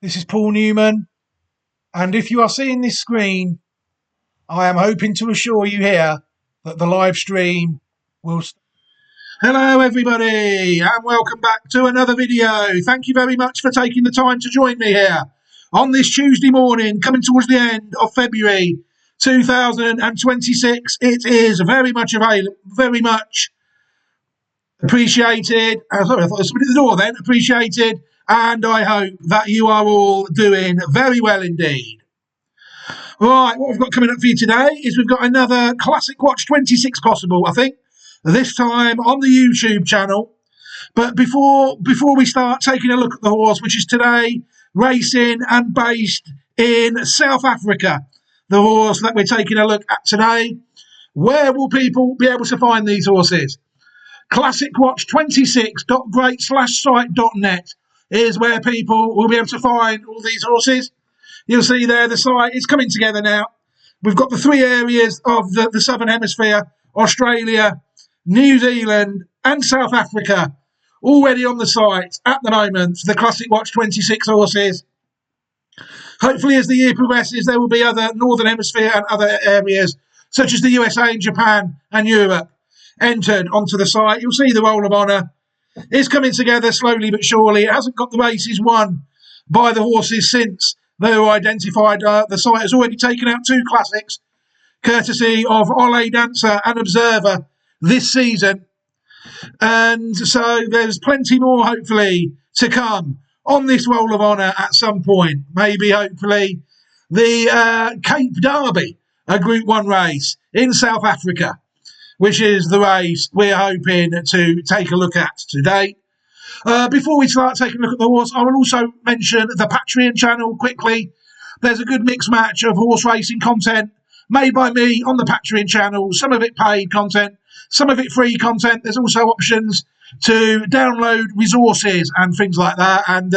This is Paul Newman, and if you are seeing this screen, I am hoping to assure you here that the live stream will. Hello, everybody, and welcome back to another video. Thank you very much for taking the time to join me here on this Tuesday morning, coming towards the end of February 2026. It is very much appreciated. Sorry, I thought there was somebody at the door then. Appreciated. And I hope that you are all doing very well indeed. Right, what we've got coming up for you today is we've got another Classic Watch 26 possible, I think, this time on the YouTube channel. But before we start taking a look at the horse, which is today racing and based in South Africa, the horse that we're taking a look at today, where will people be able to find these horses? classicwatch26.great/site.net is where people will be able to find all these horses. You'll see there the site is coming together now. We've got the three areas of the Southern Hemisphere, Australia, New Zealand and South Africa, already on the site at the moment for the Classic Watch 26 horses. Hopefully as the year progresses there will be other Northern Hemisphere and other areas such as the USA and Japan and Europe entered onto the site. You'll see the Roll of Honour is coming together slowly but surely. It hasn't got the races won by the horses since they were identified. The site has already taken out two classics, courtesy of Ole Dancer and Observer this season. And so there's plenty more, hopefully, to come on this Roll of Honour at some point. Maybe, hopefully, the Cape Derby, a Group 1 race in South Africa, which is the race we're hoping to take a look at today. Before we start taking a look at the horse, I will also mention the Patreon channel quickly. There's a good mixed match of horse racing content made by me on the Patreon channel, some of it paid content, some of it free content. There's also options to download resources and things like that, and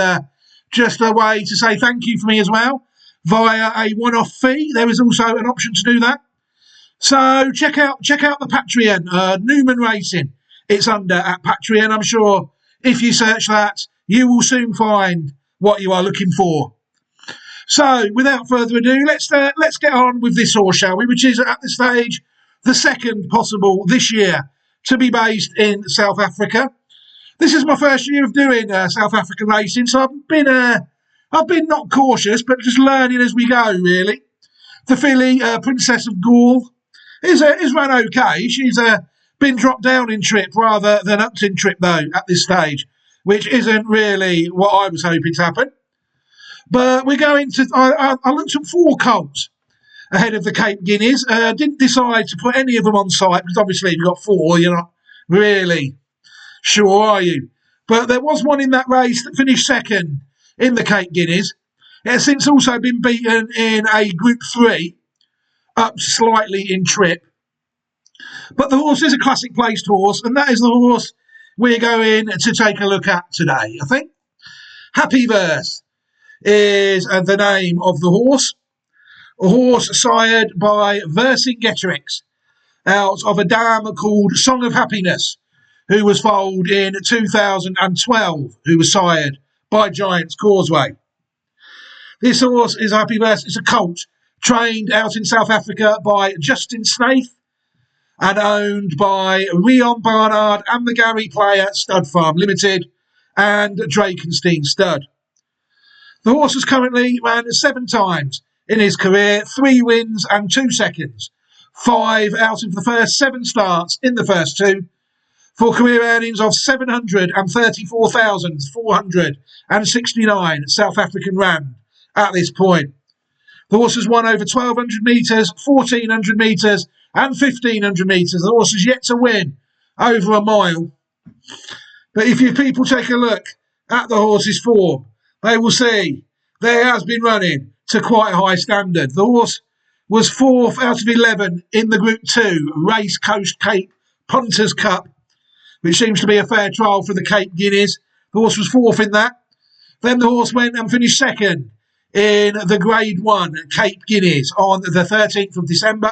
just a way to say thank you for me as well via a one-off fee. There is also an option to do that. So check out the Patreon, Newman Racing. It's under at Patreon. I'm sure if you search that, you will soon find what you are looking for. So without further ado, let's get on with this horse, shall we? Which is at this stage the second possible this year to be based in South Africa. This is my first year of doing South African racing, so I've been not cautious, but just learning as we go. Really, the filly, Princess of Gaul, is run okay. She's been dropped down in trip rather than upped in trip, though, at this stage, which isn't really what I was hoping to happen. But we're going to... I looked at 4 colts ahead of the Cape Guineas. Didn't decide to put any of them on site, because obviously if you've got 4, you're not really sure, are you? But there was one in that race that finished second in the Cape Guineas. It has since also been beaten in a Group 3, up slightly in trip. But the horse is a classic placed horse, and that is the horse we're going to take a look at today, I think. Happy Verse is the name of the horse. A horse sired by Vercingetorix out of a dam called Song of Happiness, who was foaled in 2012, who was sired by Giant's Causeway. This horse is Happy Verse. It's a colt trained out in South Africa by Justin Snaith and owned by Rion Barnard and the Gary Player Stud Farm Limited and Drakenstein Stud. The horse has currently ran 7 times in his career, 3 wins and 2 seconds, 5 out of the first 7 starts in the first 2, for career earnings of 734,469 South African Rand at this point. The horse has won over 1,200 metres, 1,400 metres and 1,500 metres. The horse has yet to win over a mile. But if you people take a look at the horse's form, they will see there has been running to quite a high standard. The horse was 4th out of 11 in the Group 2 Race Coast Cape Punters Cup, which seems to be a fair trial for the Cape Guineas. The horse was 4th in that. Then the horse went and finished 2nd in the Grade 1 Cape Guineas on the 13th of December.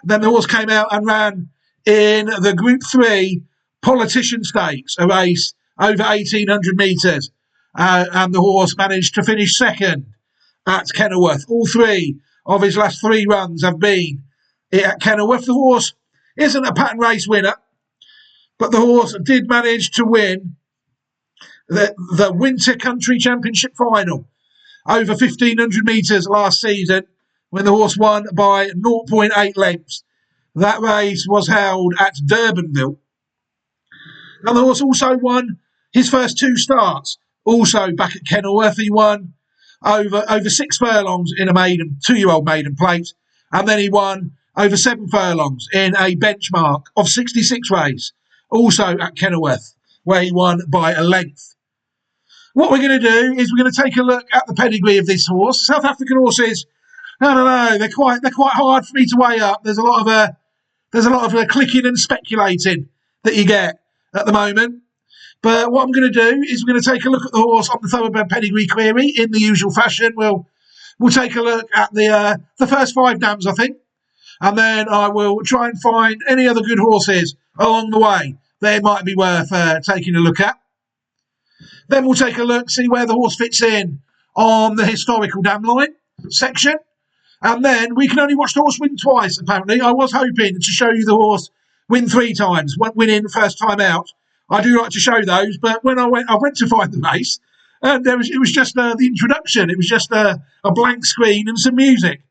Then the horse came out and ran in the Group 3 Politician Stakes, a race over 1,800 metres, and the horse managed to finish second at Kenilworth. All three of his last three runs have been at Kenilworth. The horse isn't a pattern race winner, but the horse did manage to win the Winter Country Championship final over 1,500 metres last season when the horse won by 0.8 lengths. That race was held at Durbanville. And the horse also won his first two starts, also back at Kenilworth. He won over 6 furlongs in a maiden, 2-year-old maiden plate, and then he won over 7 furlongs in a benchmark of 66 race, also at Kenilworth, where he won by a length. What we're going to do is we're going to take a look at the pedigree of this horse. South African horses, I don't know, they're quite hard for me to weigh up. There's a lot of clicking and speculating that you get at the moment. But what I'm going to do is we're going to take a look at the horse on the Thoroughbred Pedigree Query in the usual fashion. We'll take a look at the first 5 dams, I think, and then I will try and find any other good horses along the way that might be worth taking a look at. Then we'll take a look, see where the horse fits in on the historical dam line section. And then we can only watch the horse win twice, apparently. I was hoping to show you the horse win 3 times, winning first time out. I do like to show those, but when I went to find the race, and it was just the introduction. It was just a blank screen and some music.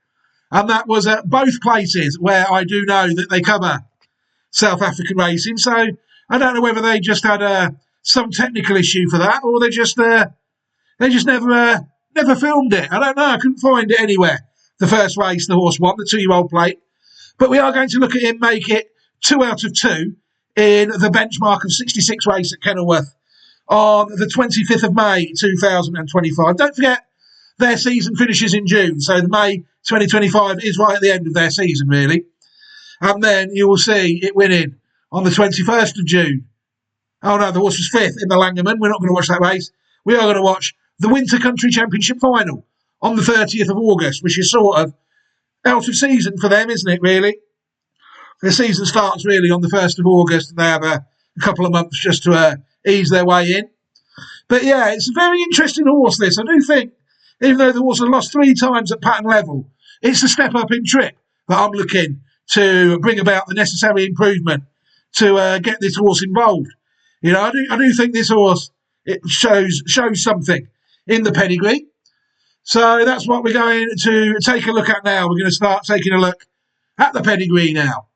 And that was at both places where I do know that they cover South African racing. So I don't know whether they just had some technical issue for that, or they just never filmed it. I don't know. I couldn't find it anywhere. The first race the horse won, the 2-year-old plate. But we are going to look at him make it 2 out of 2 in the benchmark of 66 race at Kenilworth on the 25th of May 2025. Don't forget, their season finishes in June, so the May 2025 is right at the end of their season, really. And then you will see it winning on the 21st of June. Oh no, the horse was 5th in the Langerman. We're not going to watch that race. We are going to watch the Winter Country Championship final on the 30th of August, which is sort of out of season for them, isn't it, really? The season starts really on the 1st of August, and they have a couple of months just to ease their way in. But yeah, it's a very interesting horse, this. I do think, even though the horse has lost 3 times at pattern level, it's a step up in trip that I'm looking to bring about the necessary improvement to get this horse involved. You know, I do think this horse, it shows something in the pedigree. So that's what we're going to take a look at now. We're going to start taking a look at the pedigree now.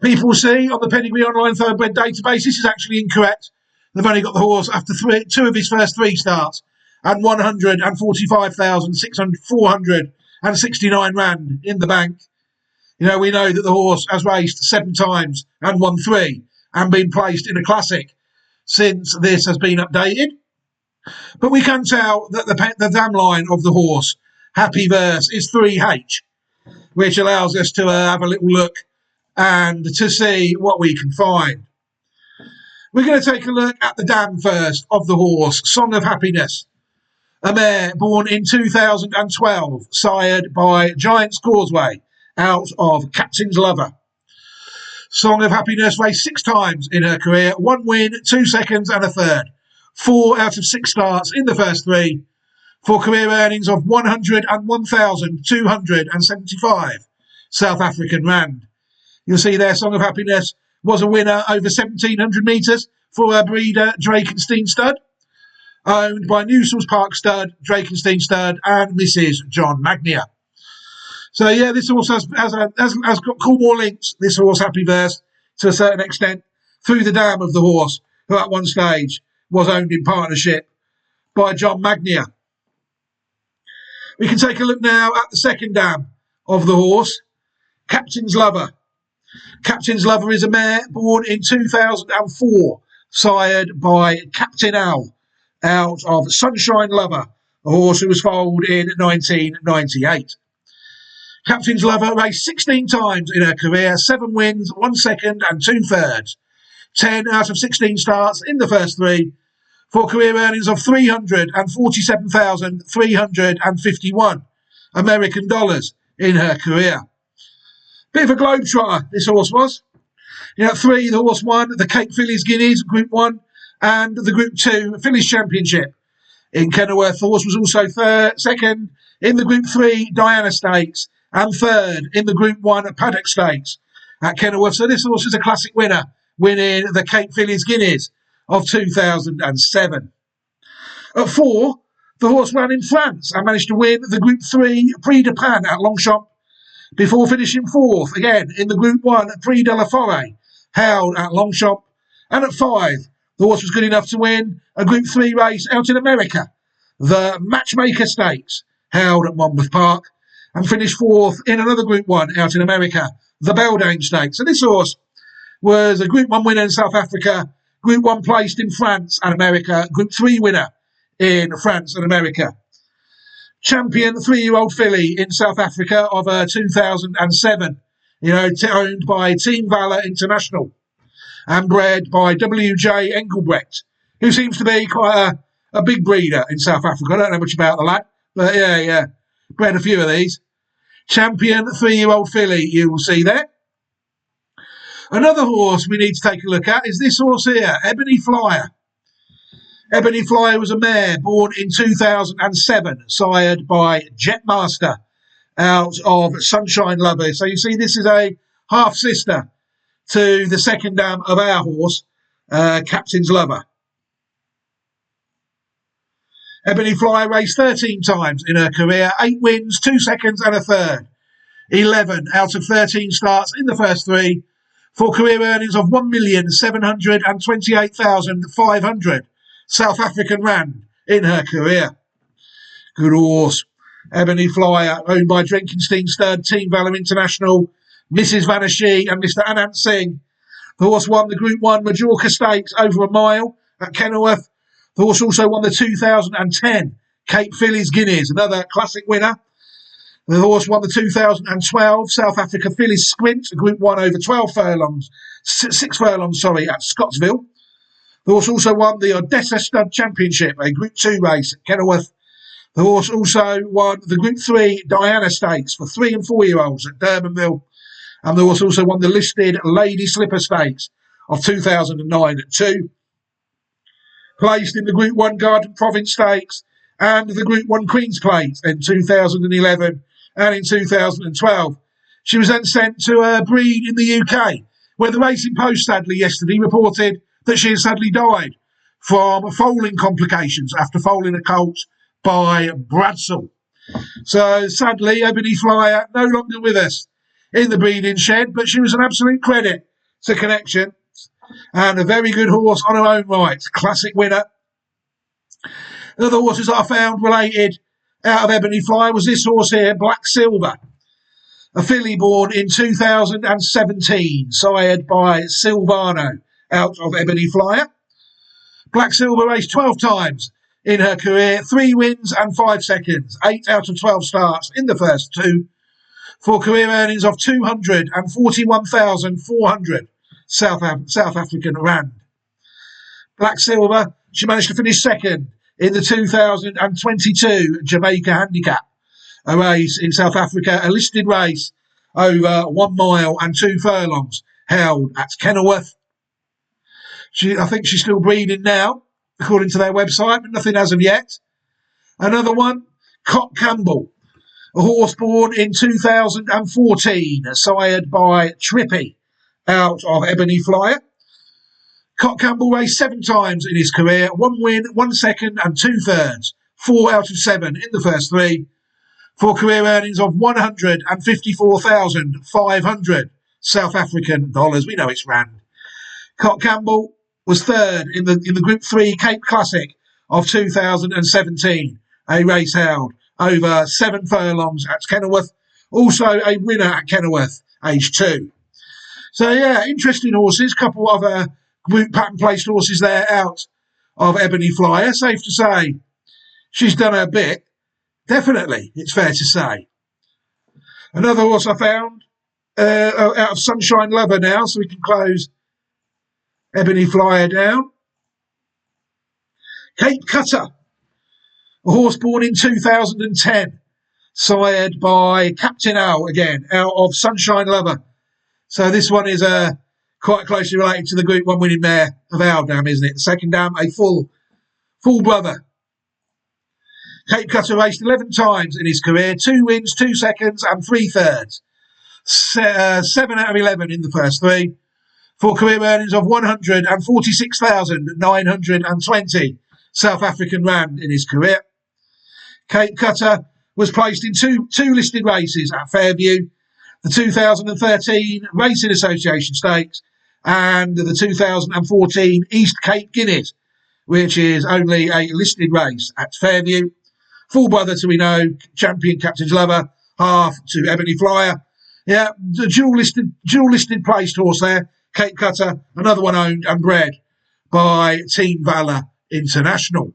People see on the Pedigree Online Thoroughbred database, this is actually incorrect. They've only got the horse after 2 of his first 3 starts and 145,469 rand in the bank. You know, we know that the horse has raced 7 times and won 3 and been placed in a classic since this has been updated. But we can tell that the dam line of the horse, Happy Verse, is 3H, which allows us to have a little look and to see what we can find. We're going to take a look at the dam first of the horse, Song of Happiness, a mare born in 2012, sired by Giant's Causeway, out of Captain's Lover. Song of Happiness raced 6 times in her career, 1 win, 2 seconds and a third. 4 out of 6 starts in the first 3 for career earnings of 101,275 South African rand. You'll see there, Song of Happiness was a winner over 1,700 metres for her breeder, Drakenstein Stud, owned by Newsall's Park Stud, Drakenstein Stud, and Mrs. John Magnier. So yeah, this horse has got Coolmore links, this horse, Happy Verse, to a certain extent, through the dam of the horse, who at one stage was owned in partnership by John Magnier. We can take a look now at the second dam of the horse, Captain's Lover. Captain's Lover is a mare born in 2004, sired by Captain Al, out of Sunshine Lover, a horse who was foaled in 1998. Captain's Lover raced 16 times in her career, 7 wins, 1 second and 2 thirds. 10 out of 16 starts in the first 3 for career earnings of 347,351 American dollars in her career. Bit of a globetrotter, this horse was. You know, 3, the horse won the Cape Phillies Guineas, Group 1, and the Group 2 Phillies Championship. In Kenilworth, the horse was also second in the Group 3 Diana Stakes and third in the Group 1 Paddock Stakes at Kenilworth. So this horse is a classic winner, winning the Cape Phillies Guineas of 2007. At 4, the horse ran in France and managed to win the Group 3 Prix de Pan at Longchamp before finishing 4th again in the Group 1 Prix de la Forêt held at Longchamp. And at 5, the horse was good enough to win a Group 3 race out in America, the Matchmaker Stakes, held at Monmouth Park, and finished 4th in another Group 1 out in America, the Beldame Stakes. So this horse was a Group 1 winner in South Africa, Group 1 placed in France and America, Group 3 winner in France and America. Champion 3-year-old filly in South Africa of 2007, owned by Team Valor International, and bred by W.J. Engelbrecht, who seems to be quite a big breeder in South Africa. I don't know much about the lad, but yeah, bred a few of these. Champion 3-year-old filly, you will see there. Another horse we need to take a look at is this horse here, Ebony Flyer. Ebony Flyer was a mare born in 2007, sired by Jetmaster out of Sunshine Lover. So you see this is a half-sister to the second dam of our horse, Captain's Lover. Ebony Flyer raced 13 times in her career, 8 wins, 2 seconds and a third. 11 out of 13 starts in the first 3 for career earnings of 1,728,500 South African Rand in her career. Good horse. Ebony Flyer, owned by Drenkenstein Stud, Team Valor International, Mrs. Vanashee and Mr. Anant Singh. The horse won the Group 1 Majorca Stakes over a mile at Kenilworth. The horse also won the 2010 Cape Phillies Guineas, another classic winner. The horse won the 2012 South Africa Phillies Sprint, Group 1 over 6 furlongs, at Scottsville. The horse also won the Odessa Stud Championship, a Group 2 race at Kenilworth. The horse also won the Group 3 Diana Stakes for 3 and 4-year-olds at Durbanville. And the horse also won the listed Lady Slipper Stakes of 2009 at 2. Placed in the Group 1 Garden Province Stakes and the Group 1 Queen's Plate in 2011 and in 2012. She was then sent to a breed in the UK, where the Racing Post sadly yesterday reported that she had sadly died from foaling complications after foaling a colt by Bradsell. So sadly, Ebony Flyer no longer with us in the breeding shed, but she was an absolute credit to Connection and a very good horse on her own right. Classic winner. The other horses I found related out of Ebony Flyer was this horse here, Black Silver, a filly born in 2017, sired by Silvano out of Ebony Flyer. Black Silver raced 12 times in her career, 3 wins and 5 seconds, 8 out of 12 starts in the first 2, for career earnings of 241,400 South African Rand. Black Silver, she managed to finish second in the 2022 Jamaica Handicap, a race in South Africa, a listed race over 1 mile and 2 furlongs, held at Kenilworth. I think she's still breeding now, according to their website, but nothing as of yet. Another one, Cock Campbell, a horse born in 2014, sired by Trippy, out of Ebony Flyer. Cock Campbell raced 7 times in his career, 1 win, 1 second and 2 thirds, 4 out of 7 in the first 3, for career earnings of 154,500 South African dollars. We know it's Rand. Cock Campbell was third in the Group 3 Cape Classic of 2017, a race held over 7 furlongs at Kenilworth, also a winner at Kenilworth, age 2. So yeah, interesting horses, couple of Group pattern placed horses there out of Ebony Flyer. Safe to say, she's done her bit. Definitely, it's fair to say. Another horse I found out of Sunshine Lover now, so we can close Ebony Flyer down. Cape Cutter, a horse born in 2010, sired by Captain Al again, out of Sunshine Lover. So this one is a quite closely related to the Group 1 winning mare of our dam, isn't it? The second dam, a full brother. Cape Cutter raced 11 times in his career, 2 wins, 2 seconds and 3 thirds. 7 out of 11 in the first 3. For career earnings of 146,920 South African Rand in his career. Cape Cutter was placed in two listed races at Fairview, the 2013 Racing Association Stakes and the 2014 East Cape Guineas, which is only a listed race at Fairview. Full brother to we know, champion Captain's Lover, half to Ebony Flyer. Yeah, the dual listed placed horse there, Cape Cutter, another one owned and bred by Team Valor International.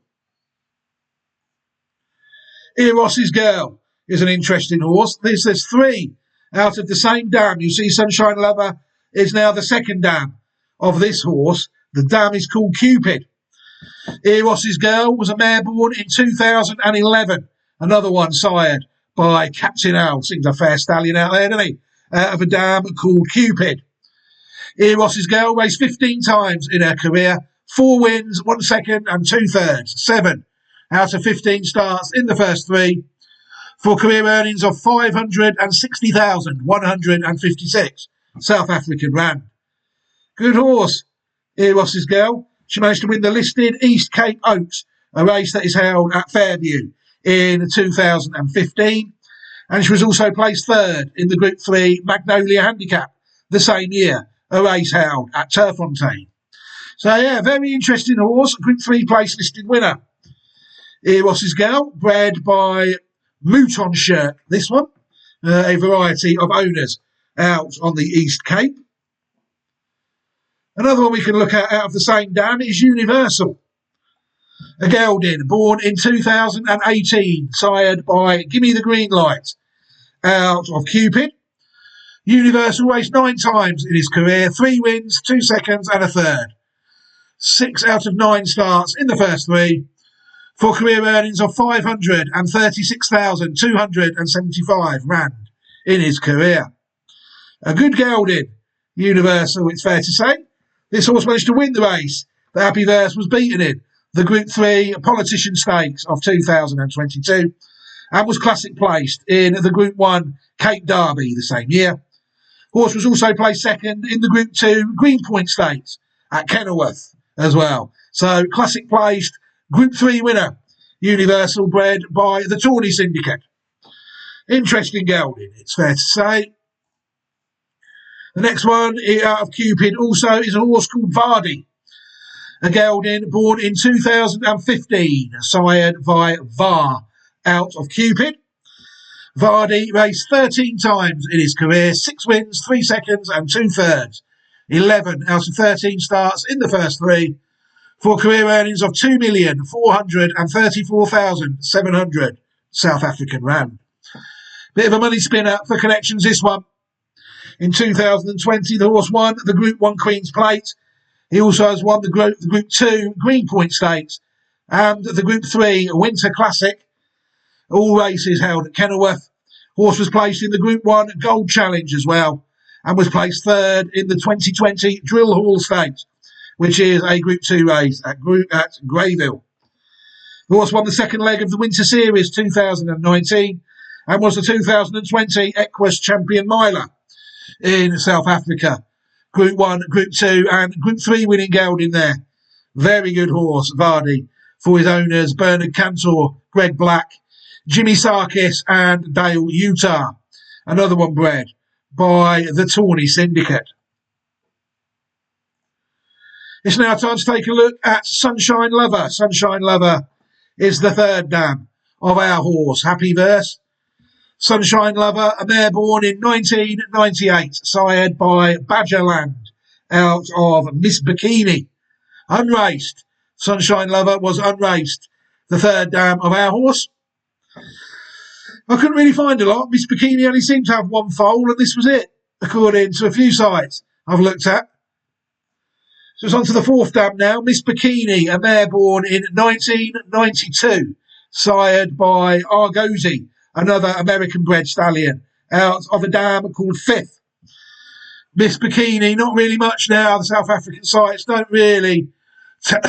Eros's Girl is an interesting horse. There's 3 out of the same dam. You see Sunshine Lover is now the second dam of this horse. The dam is called Cupid. Eros's Girl was a mare born in 2011. Another one sired by Captain Al. Seems a fair stallion out there, doesn't he? Out of a dam called Cupid. Eros's Girl raced 15 times in her career. 4 wins, 1 second and 2 thirds. 7 out of 15 starts in the first 3. For career earnings of 560,156 South African Rand. Good horse, Eros's Girl. She managed to win the listed East Cape Oaks, a race that is held at Fairview in 2015. And she was also placed 3rd in the Group 3 Magnolia Handicap the same year, a race held at Turfontein. So, yeah, very interesting horse, Group 3 place listed winner. Eros's Girl, bred by Mouton Shirt, this one, a variety of owners out on the East Cape. Another one we can look at out of the same dam is Universal. A gelding born in 2018, sired by Gimme the Green Light out of Cupid. Universal raced 9 times in his career, 3 wins, 2 seconds and a third. 6 out of 9 starts in the first 3. For career earnings of 536,275 Rand in his career. A good gelding, Universal, it's fair to say. This horse managed to win the race that Happy Verse was beaten in, the Group 3 Politician Stakes of 2022, and was classic placed in the Group 1 Cape Derby the same year. Horse was also placed 2nd in the Group 2 Greenpoint Stakes at Kenilworth as well. So classic placed, Group 3 winner, Universal, bred by the Tawny Syndicate. Interesting gelding, it's fair to say. The next one out of Cupid also is a horse called Vardy. A gelding born in 2015, sired by Var out of Cupid. Vardy raced 13 times in his career, 6 wins, 3 seconds and 2 thirds. 11 out of 13 starts in the first 3. For career earnings of 2,434,700 South African Rand. Bit of a money spinner for connections, this one. In 2020, the horse won the Group 1 Queen's Plate. He also has won the Group 2 Greenpoint Stakes and the Group 3 Winter Classic. All races held at Kenilworth. Horse was placed in the Group 1 Gold Challenge as well and was placed 3rd in the 2020 Drill Hall Stakes, which is a Group 2 race at Greyville. The horse won the second leg of the Winter Series 2019 and was the 2020 Equus Champion Miler in South Africa. Group 1, Group 2 and Group 3 winning gelding there. Very good horse, Vardy, for his owners Bernard Cantor, Greg Black, Jimmy Sarkis and Dale Utah. Another one bred by the Tawny Syndicate. It's now time to take a look at Sunshine Lover. Sunshine Lover is the 3rd dam of our horse, Happy Verse. Sunshine Lover, a mare born in 1998, sired by Badgerland out of Miss Bikini. Unraced. Sunshine Lover was unraced. The 3rd dam of our horse. I couldn't really find a lot. Miss Bikini only seemed to have 1 foal, and this was it, according to a few sites I've looked at. So it's on to the 4th dam now. Miss Bikini, a mare born in 1992, sired by Argosy, another American-bred stallion, out of a dam called 5th. Miss Bikini, not really much now. The South African sites don't really tell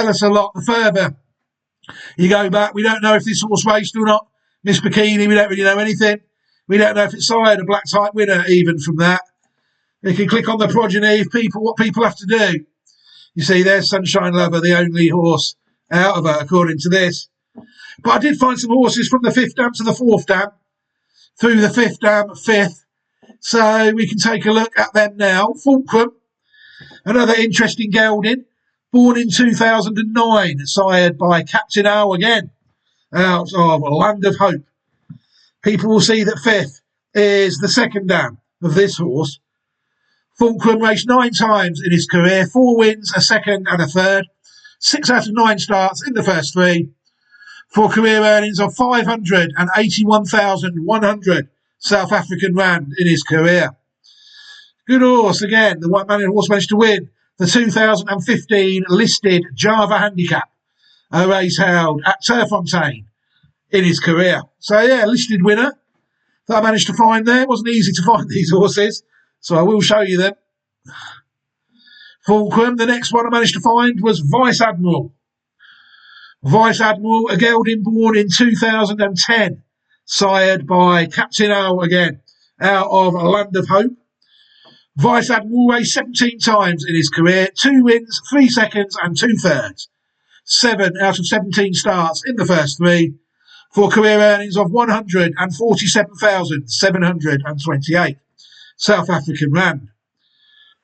us a lot. The further you go back, we don't know if this horse raced or not. Miss Bikini, we don't really know anything. We don't know if it's sired a black type winner even from that. You can click on the progeny if what people have to do. You see, there's Sunshine Lover, the only horse out of her, according to this. But I did find some horses from the 5th dam to the 4th dam, through the 5th dam, 5th. So we can take a look at them now. Fulcrum, another interesting gelding, born in 2009, sired by Captain Owl again, out of Land of Hope. People will see that 5th is the 2nd dam of this horse. Fulcrum raced 9 times in his career, 4 wins, a 2nd and a 3rd, 6 out of 9 starts in the first 3, for career earnings of 581,100 South African rand in his career. Good horse again. The one man horse managed to win the 2015 listed Java Handicap, a race held at Turffontein in his career. So yeah, listed winner that I managed to find there. It wasn't easy to find these horses, so I will show you them. Fulcrum, the next one I managed to find was Vice Admiral. Vice Admiral, a gelding born in 2010, sired by Captain Owl again, out of Land of Hope. Vice Admiral raced 17 times in his career, 2 wins, 3 seconds and 2 thirds. 7 out of 17 starts in the first 3, for career earnings of 147,728 South African rand.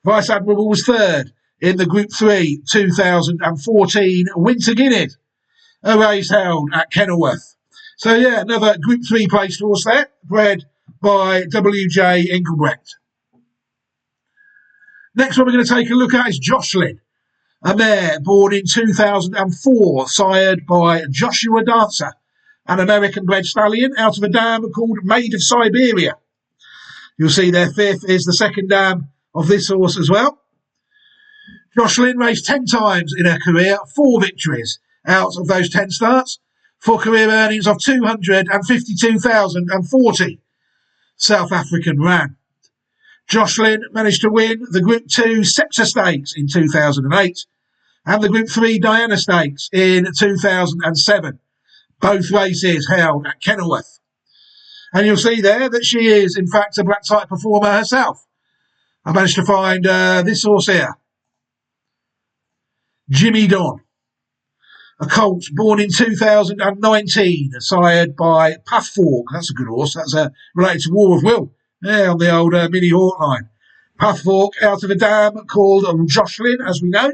Vice Admiral was 3rd in the Group 3 2014 Winter Guineas, a race held at Kenilworth. So yeah, another Group 3 placed horse there, bred by W.J. Engelbrecht. Next one we're going to take a look at is Jocelyn, a mare born in 2004, sired by Joshua Dancer, an American-bred stallion out of a dam called Maid of Siberia. You'll see their 5th is the 2nd dam of this horse as well. Jocelyn raced 10 times in her career, 4 victories out of those 10 starts, for career earnings of 252,040 South African rand. Jocelyn managed to win the Group 2 Scepter Stakes in 2008 and the Group 3 Diana Stakes in 2007, both races held at Kenilworth. And you'll see there that she is, in fact, a black type performer herself. I managed to find this horse here, Jimmy Don, a colt born in 2019, sired by Pufffork. That's a good horse. That's related to War of Will. Yeah, on the old mini Hawk line. Pufffork out of a dam called Jocelyn, as we know.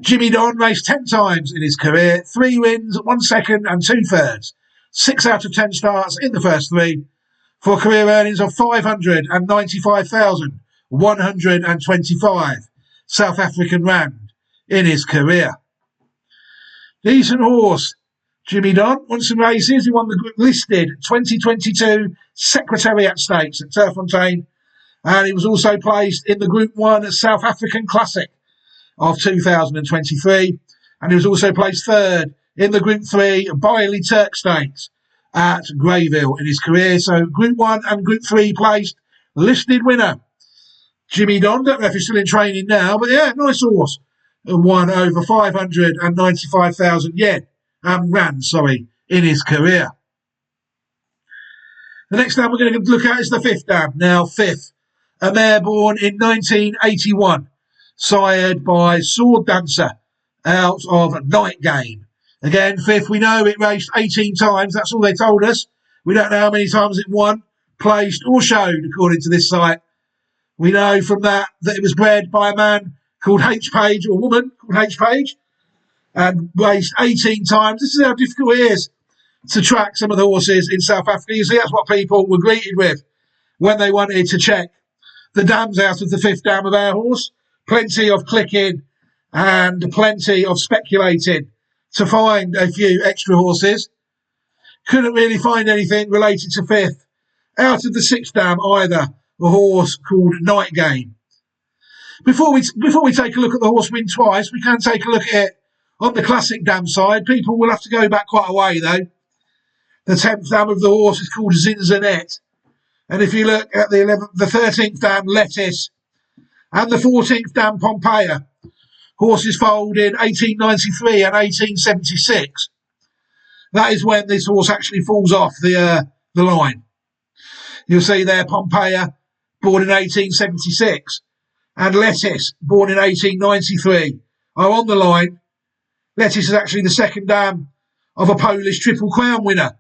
Jimmy Don raced 10 times in his career, 3 wins, 1 second and 2 thirds, 6 out of 10 starts in the first 3, for career earnings of 595,125 South African rand in his career. Decent horse, Jimmy Don. Won some races. He won the listed 2022 Secretariat Stakes at Turffontein, and he was also placed in the Group 1 South African Classic of 2023, and he was also placed 3rd in the Group 3 Biley Turk Stakes at Greyville in his career. So Group 1 and Group 3 placed, listed winner, Jimmy Don. Don't know if he's still in training now, but yeah, nice horse. Won over 595,000 rand, in his career. The next dam we're going to look at is the 5th dam. Now, 5th, a mare born in 1981, sired by Sword Dancer out of Night Game. Again, 5th, we know it raced 18 times. That's all they told us. We don't know how many times it won, placed or showed, according to this site. We know from that it was bred by a man called H. Page, or a woman called H. Page, and raced 18 times. This is how difficult it is to track some of the horses in South Africa. You see, that's what people were greeted with when they wanted to check the dams out of the 5th dam of our horse. Plenty of clicking and plenty of speculating to find a few extra horses. Couldn't really find anything related to 5th. Out of the 6th dam either, a horse called Night Game. Before we take a look at the horse win twice, we can take a look at it on the classic dam side. People will have to go back quite a way though. The 10th dam of the horse is called Zinzanet, And if you look at the 13th dam, Lettuce, and the 14th dam, Pompeia, horses foaled in 1893 and 1876. That is when this horse actually falls off the line. You'll see there Pompeia, born in 1876, and Lettuce, born in 1893, are on the line. Lettuce is actually the second dam of a Polish Triple Crown winner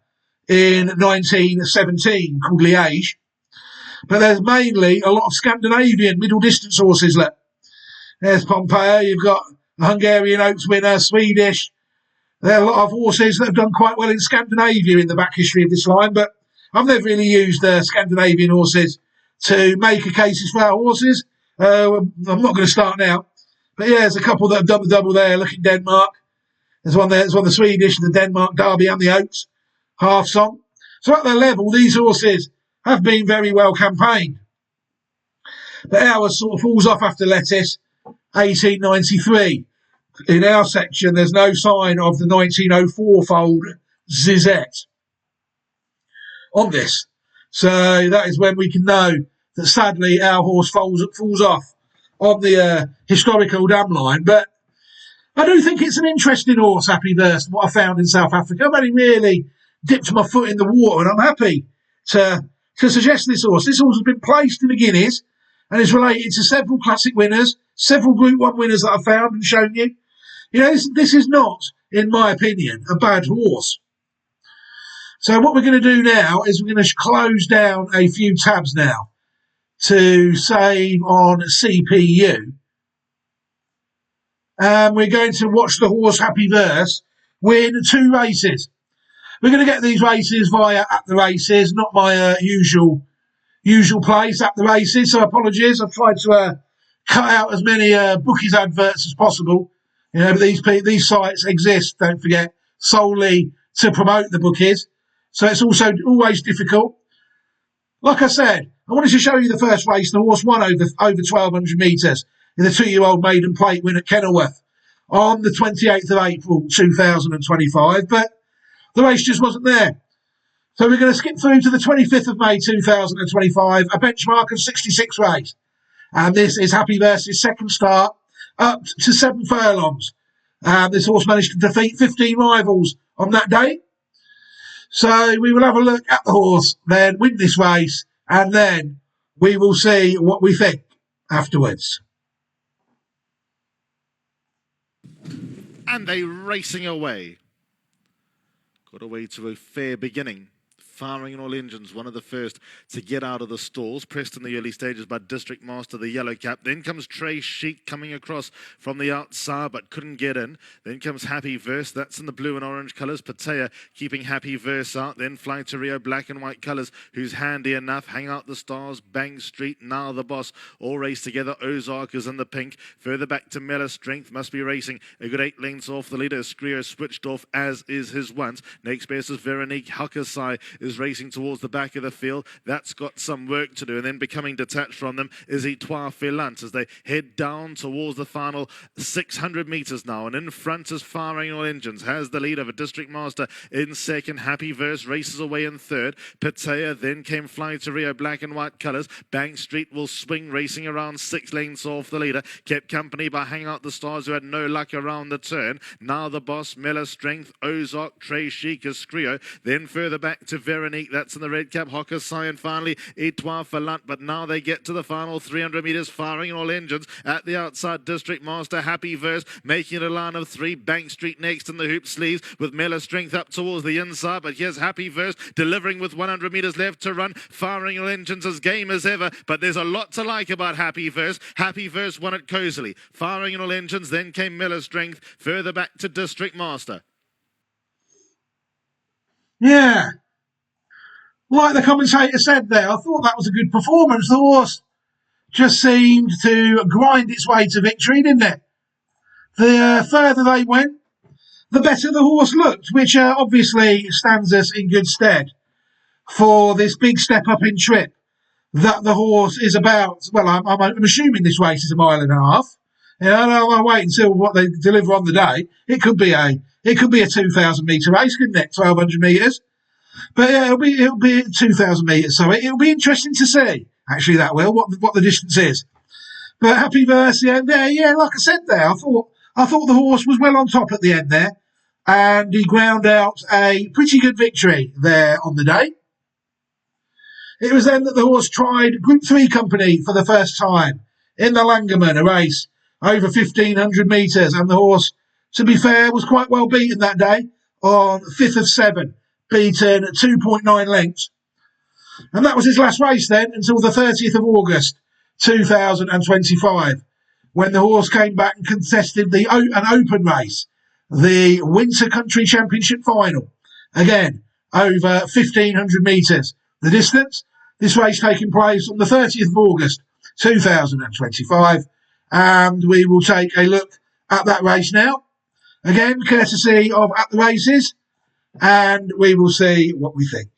in 1917 called Liège. But there's mainly a lot of Scandinavian middle distance horses. Look, there's Pompeia. You've got the Hungarian Oaks winner, Swedish. There are a lot of horses that have done quite well in Scandinavia in the back history of this line, but I've never really used Scandinavian horses to make a cases for our horses. I'm not going to start now. But yeah, there's a couple that have done the double there. Look at Denmark. There's one there. There's one the Swedish, the Denmark Derby and the Oaks. Half song. So at their level, these horses have been very well campaigned. But ours sort of falls off after Lettuce, 1893. In our section, there's no sign of the 1904 fold Zizette on this. So that is when we can know that sadly our horse falls off on the historical dam line. But I do think it's an interesting horse, Happy Verse, what I found in South Africa. I've only really dipped my foot in the water, and I'm happy to suggest this horse. This horse has been placed in the Guineas and is related to several classic winners, several Group 1 winners that I've found and shown you. You know, this is not, in my opinion, a bad horse. So what we're going to do now is we're going to close down a few tabs now to save on CPU. And we're going to watch the horse Happy Verse win 2 races. We're going to get these races via At the Races, not my usual place, At the Races. So apologies, I've tried to cut out as many bookies adverts as possible. You know, but these sites exist, don't forget, solely to promote the bookies. So it's also always difficult. Like I said, I wanted to show you the first race. The horse won over 1,200 metres in the 2-year-old maiden plate win at Kenilworth on the 28th of April 2025. But the race just wasn't there. So we're going to skip through to the 25th of May 2025, a benchmark of 66 race. And this is Happy Verse's second start, up to 7 furlongs. This horse managed to defeat 15 rivals on that day. So we will have a look at the horse, then win this race, and then we will see what we think afterwards. And they racing away. Got away to a fair beginning. Firing on all engines, one of the first to get out of the stalls. Pressed in the early stages by District Master, the yellow cap. Then comes Trey Chic coming across from the outside, but couldn't get in. Then comes Happy Verse, that's in the blue and orange colours. Patea keeping Happy Verse out. Then Flying to Rio, black and white colours, who's handy enough. Hang Out the Stars, Bang Street, Now the Boss, all race together. Ozark is in the pink. Further back to Miller Strength, must be racing a good 8 lengths off the leader. Scrio switched off, as is his once. Next best is Veronique Hakasai is racing towards the back of the field. That's got some work to do. And then becoming detached from them is Etoile Filant as they head down towards the final 600 metres now. And in front is Firing All Engines, has the lead of a District Master in second. Happy Verse races away in third. Patea, then came Flying to Rio, black and white colours. Bank Street will swing, racing around 6 lengths off the leader. Kept company by Hang Out the Stars, who had no luck around the turn. Now the Boss, Miller Strength, Ozark, Trey Chic, Scrio. Then further back to Veronique, that's in the red cap, Hokusai, and finally Etoile Filant. But now they get to the final 300 metres, Firing All Engines at the outside. District Master, Happy Verse, making it a line of 3. Bank Street next in the hoop sleeves with Miller Strength up towards the inside. But here's Happy Verse delivering with 100 metres left to run. Firing All Engines as game as ever, but there's a lot to like about Happy Verse. Happy Verse won it cosily. Firing All Engines, then came Miller Strength, further back to District Master. Yeah. Like the commentator said there, I thought that was a good performance. The horse just seemed to grind its way to victory, didn't it? The further they went, the better the horse looked, which obviously stands us in good stead for this big step up in trip that the horse is about. Well, I'm assuming this race is 1.5 miles. You know, I'll wait until what they deliver on the day. It could be a 2,000 metre race, couldn't it? 1,200 metres. But yeah, it'll be 2,000 metres, so it'll be interesting to see. Actually, that will what the distance is. But Happy Verse, yeah, like I said there, I thought the horse was well on top at the end there, and he ground out a pretty good victory there on the day. It was then that the horse tried Group 3 company for the first time in the Langerman, a race over 1,500 metres, and the horse, to be fair, was quite well beaten that day on 5th of 7, beaten 2.9 lengths. And that was his last race then until the 30th of August 2025, when the horse came back and contested an open race, the Winter Country Championship final, again over 1,500 metres. The distance, this race taking place on the 30th of August 2025, and we will take a look at that race now, again courtesy of At the Races, and we will see what we think.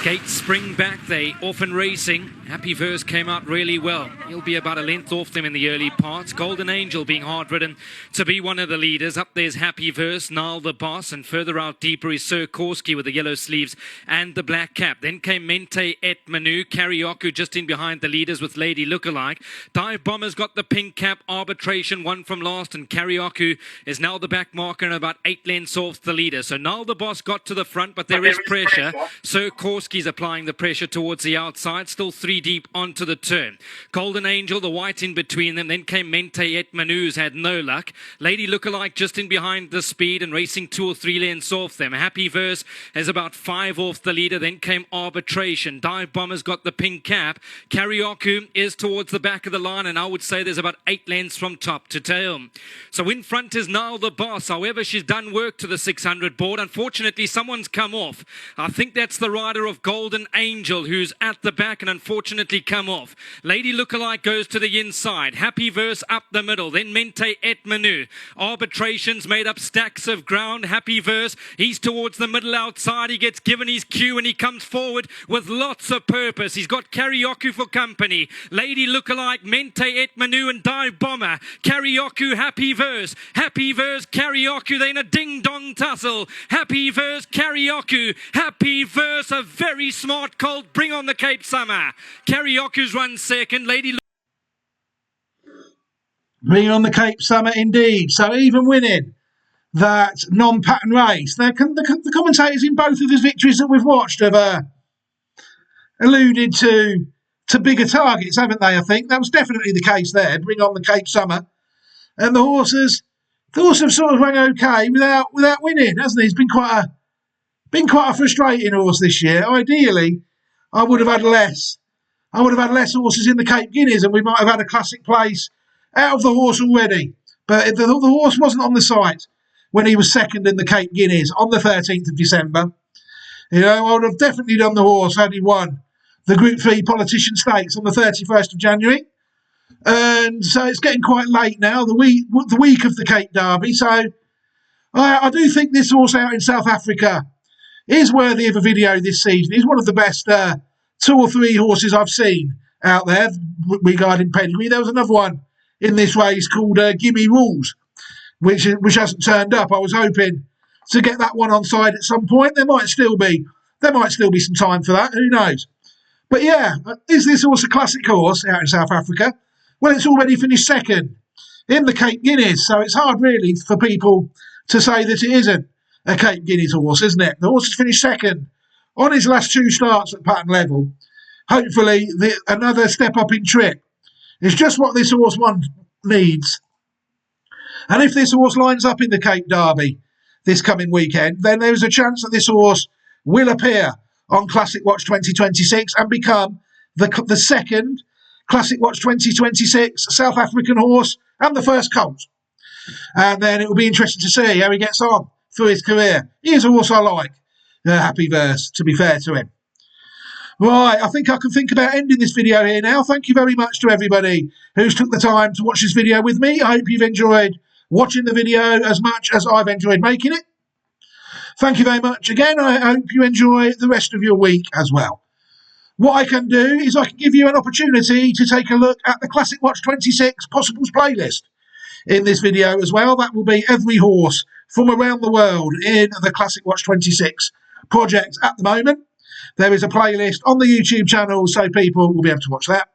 Gates spring back, they often racing. Happy Verse came out really well. He'll be about a length off them in the early parts. Golden Angel being hard-ridden to be one of the leaders. Up there's Happy Verse, Nile the Boss, and further out deeper is Sir Korski with the yellow sleeves and the black cap. Then came Mente et Manu, Karioku just in behind the leaders with Lady Lookalike. Dive Bomber's got the pink cap, Arbitration one from last, and Karioku is now the back marker and about 8 lengths off the leader. So Nile the Boss got to the front, but there is pressure. Sir Korski's applying the pressure towards the outside, still 3 deep onto the turn. Golden Angel, the white in between them. Then came Mente et Manu's had no luck. Lady Lookalike just in behind the speed and racing 2 or 3 lengths off them. Happy Verse has about 5 off the leader. Then came Arbitration. Dive Bomber's got the pink cap. Karioku is towards the back of the line, and I would say there's about 8 lengths from top to tail. So in front is Nile the Boss. However, she's done work to the 600 board. Unfortunately, someone's come off. I think that's the rider of Golden Angel, who's at the back and unfortunately come off. Lady Lookalike goes to the inside. Happy Verse up the middle. Then Mente et Manu. Arbitration's made up stacks of ground. Happy Verse, he's towards the middle outside. He gets given his cue and he comes forward with lots of purpose. He's got Karioku for company. Lady Lookalike, Mente et Manu, and Dive Bomber. Karioku, Happy Verse. Happy Verse, Karioku. Then a ding-dong tussle. Happy Verse, Karioku. Happy Verse, a very smart colt. Bring on the Cape Summer. Karioku's run second. Lady Bring on the Cape Summer indeed. So even winning that non-pattern race. The commentators in both of his victories that we've watched have alluded to bigger targets, haven't they? I think that was definitely the case there. Bring on the Cape Summer. And the horse have sort of run okay without winning, hasn't he? He's been quite a frustrating horse this year. Ideally, I would have had less horses in the Cape Guineas, and we might have had a classic place out of the horse already. But the horse wasn't on the site when he was second in the Cape Guineas on the 13th of December. You know, I would have definitely done the horse had he won the Group 3 Politician Stakes on the 31st of January. And so it's getting quite late now, the week of the Cape Derby. So I do think this horse out in South Africa is worthy of a video this season. He's one of the best 2 or 3 horses I've seen out there regarding pedigree. There was another one in this race called Gimme Rules, which hasn't turned up. I was hoping to get that one on side at some point. There might still be some time for that. Who knows? But yeah, is this horse a classic horse out in South Africa? Well, it's already finished second in the Cape Guineas, so it's hard really for people to say that it isn't a Cape Guineas horse, isn't it? The horse has finished second on his last 2 starts at pattern level. Hopefully, another step up in trip is just what this horse needs. And if this horse lines up in the Cape Derby this coming weekend, then there's a chance that this horse will appear on Classic Watch 2026 and become the second Classic Watch 2026 South African horse and the first colt. And then it will be interesting to see how he gets on through his career. He is a horse I like, Happy Verse, to be fair to him. Right, I think I can think about ending this video here now. Thank you very much to everybody who's took the time to watch this video with me. I hope you've enjoyed watching the video as much as I've enjoyed making it. Thank you very much again. I hope you enjoy the rest of your week as well. What I can do is I can give you an opportunity to take a look at the Classic Watch 26 Possibles playlist. in this video as well. That will be every horse from around the world in the Classic Watch 26 project at the moment. There is a playlist on the YouTube channel, so people will be able to watch that.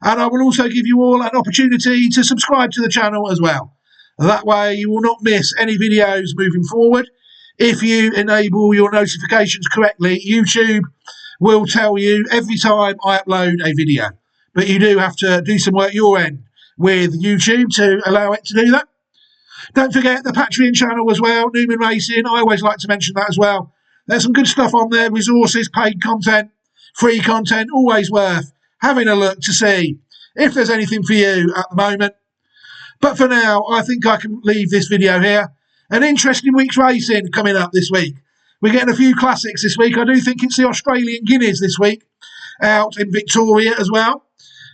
And I will also give you all an opportunity to subscribe to the channel as well. That way you will not miss any videos moving forward. If you enable your notifications correctly, YouTube will tell you every time I upload a video. But you do have to do some work your end with YouTube to allow it to do that. Don't forget the Patreon channel as well, Newman Racing. I always like to mention that as well. There's some good stuff on there, resources, paid content, free content, always worth having a look to see if there's anything for you at the moment. But for now, I think I can leave this video here. An interesting week's racing coming up this week. We're getting a few classics this week. I do think it's the Australian Guineas this week out in Victoria as well.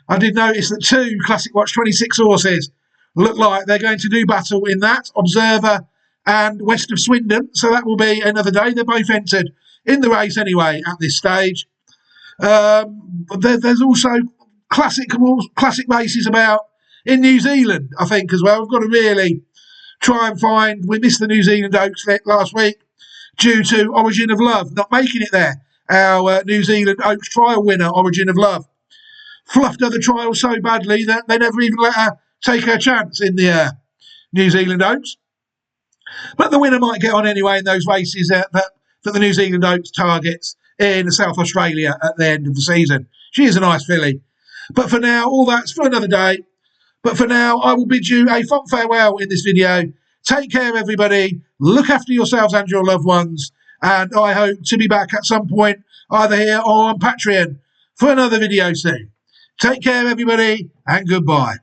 I did notice that 2 Classic Watch 26 horses look like they're going to do battle in that, Observer and West of Swindon. So that will be another day. They're both entered in the race anyway at this stage. There's also classic races about in New Zealand, I think, as well. We've got to really try and find. We missed the New Zealand Oaks last week due to Origin of Love not making it there. Our New Zealand Oaks trial winner, Origin of Love, fluffed her the trial so badly that they never even let her take her chance in the New Zealand Oaks. But the winner might get on anyway in those races that the New Zealand Oaks targets in South Australia at the end of the season. She is a nice filly. But for now, all that's for another day. But for now, I will bid you a fond farewell in this video. Take care, everybody. Look after yourselves and your loved ones. And I hope to be back at some point, either here or on Patreon, for another video soon. Take care, everybody, and goodbye.